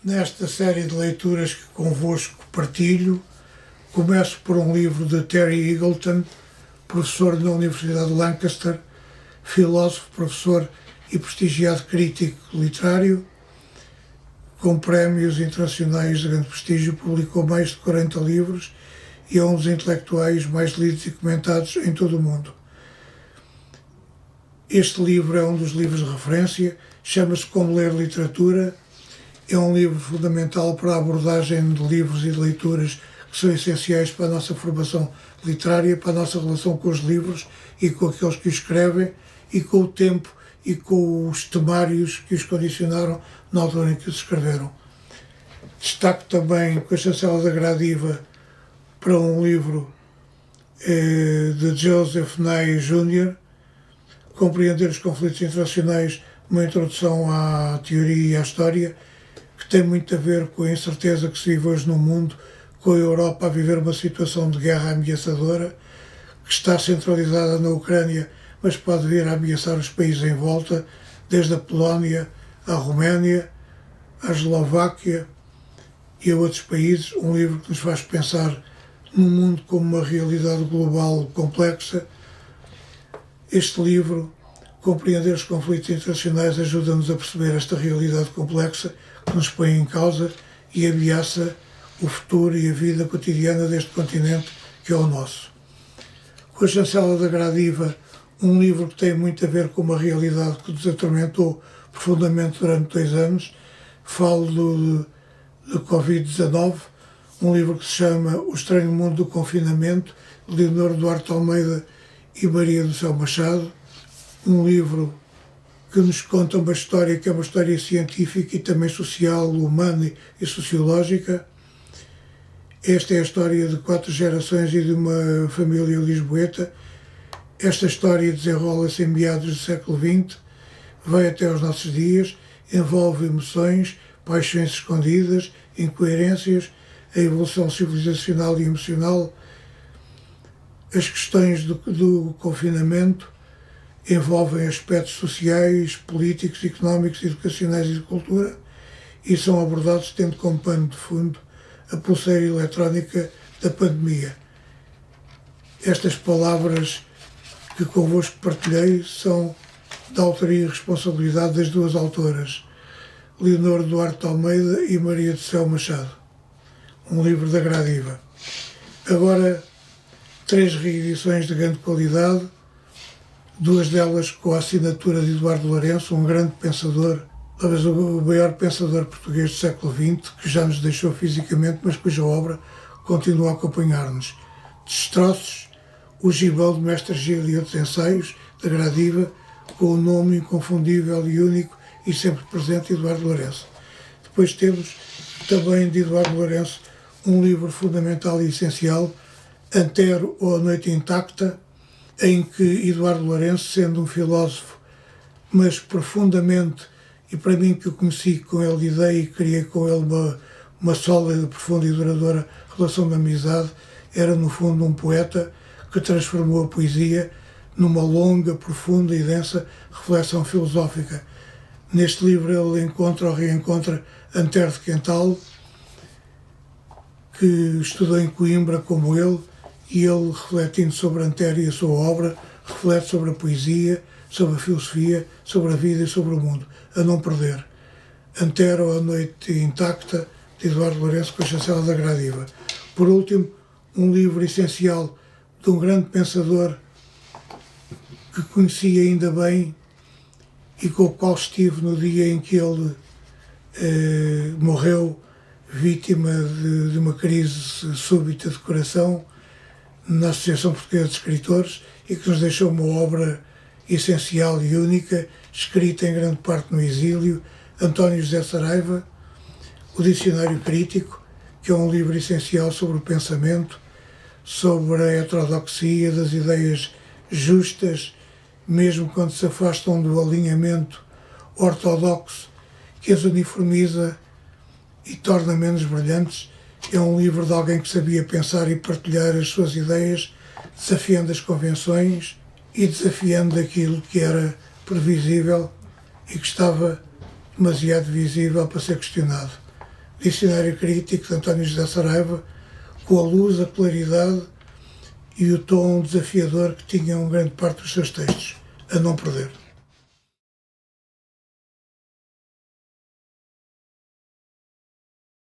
nesta série de leituras que convosco partilho. Começo por um livro de Terry Eagleton, professor na Universidade de Lancaster, filósofo, professor e prestigiado crítico literário, com prémios internacionais de grande prestígio. Publicou mais de 40 livros e é um dos intelectuais mais lidos e comentados em todo o mundo. Este livro é um dos livros de referência, chama-se Como Ler Literatura. É um livro fundamental para a abordagem de livros e de leituras que são essenciais para a nossa formação literária, para a nossa relação com os livros e com aqueles que os escrevem e com o tempo e com os temários que os condicionaram na altura em que os escreveram. Destaco também com a chancela da Gradiva para um livro de Joseph Nye Jr., Compreender os Conflitos Internacionais, uma introdução à teoria e à história, que tem muito a ver com a incerteza que se vive hoje no mundo, com a Europa a viver uma situação de guerra ameaçadora, que está centralizada na Ucrânia, mas pode vir a ameaçar os países em volta, desde a Polónia, a Roménia, a Eslováquia e a outros países. Um livro que nos faz pensar no mundo como uma realidade global complexa. Este livro, Compreender os Conflitos Internacionais, ajuda-nos a perceber esta realidade complexa que nos põe em causa e ameaça o futuro e a vida cotidiana deste continente que é o nosso. Com a chancela da Gradiva, um livro que tem muito a ver com uma realidade que nos atormentou profundamente durante 2 anos. Falo do Covid-19, um livro que se chama O Estranho Mundo do Confinamento, de Leonor Duarte Almeida e Maria do Céu Machado. Um livro que nos conta uma história que é uma história científica e também social, humana e sociológica. Esta é a história de 4 gerações e de uma família lisboeta. Esta história desenrola-se em meados do século XX, vai até aos nossos dias, envolve emoções, paixões escondidas, incoerências, a evolução civilizacional e emocional. As questões do confinamento envolvem aspectos sociais, políticos, económicos, educacionais e de cultura e são abordados tendo como pano de fundo a pulseira eletrónica da pandemia. Estas palavras que convosco partilhei são da autoria e responsabilidade das 2 autoras, Leonor Duarte Almeida e Maria do Céu Machado. Um livro da Gradiva. Agora, 3 reedições de grande qualidade, 2 delas com a assinatura de Eduardo Lourenço, um grande pensador, talvez o maior pensador português do século XX, que já nos deixou fisicamente, mas cuja obra continua a acompanhar-nos. Destroços, O Gibão de Mestre Gil e outros ensaios, da Gradiva, com o nome inconfundível e único e sempre presente Eduardo Lourenço. Depois temos também de Eduardo Lourenço um livro fundamental e essencial, Antero ou A Noite Intacta, em que Eduardo Lourenço, sendo um filósofo, mas profundamente, e para mim que o conheci com ele de ideia e criei com ele uma sólida, profunda e duradoura relação de amizade, era no fundo um poeta que transformou a poesia numa longa, profunda e densa reflexão filosófica. Neste livro ele encontra ou reencontra Antero de Quental, que estudou em Coimbra como ele, e ele, refletindo sobre Antero e a sua obra, reflete sobre a poesia, sobre a filosofia, sobre a vida e sobre o mundo. A não perder. Antero, A Noite Intacta, de Eduardo Lourenço, com a chancela da Gradiva. Por último, um livro essencial de um grande pensador que conheci ainda bem e com o qual estive no dia em que ele morreu, vítima de uma crise súbita de coração, na Associação Portuguesa de Escritores, e que nos deixou uma obra essencial e única, escrita em grande parte no exílio, António José Saraiva, O Dicionário Crítico, que é um livro essencial sobre o pensamento, sobre a heterodoxia das ideias justas, mesmo quando se afastam do alinhamento ortodoxo, que as uniformiza e torna menos brilhantes. É um livro de alguém que sabia pensar e partilhar as suas ideias, desafiando as convenções e desafiando aquilo que era previsível e que estava demasiado visível para ser questionado. Dicionário Crítico de António José Saraiva, com a luz, a claridade e o tom desafiador que tinham grande parte dos seus textos, a não perder.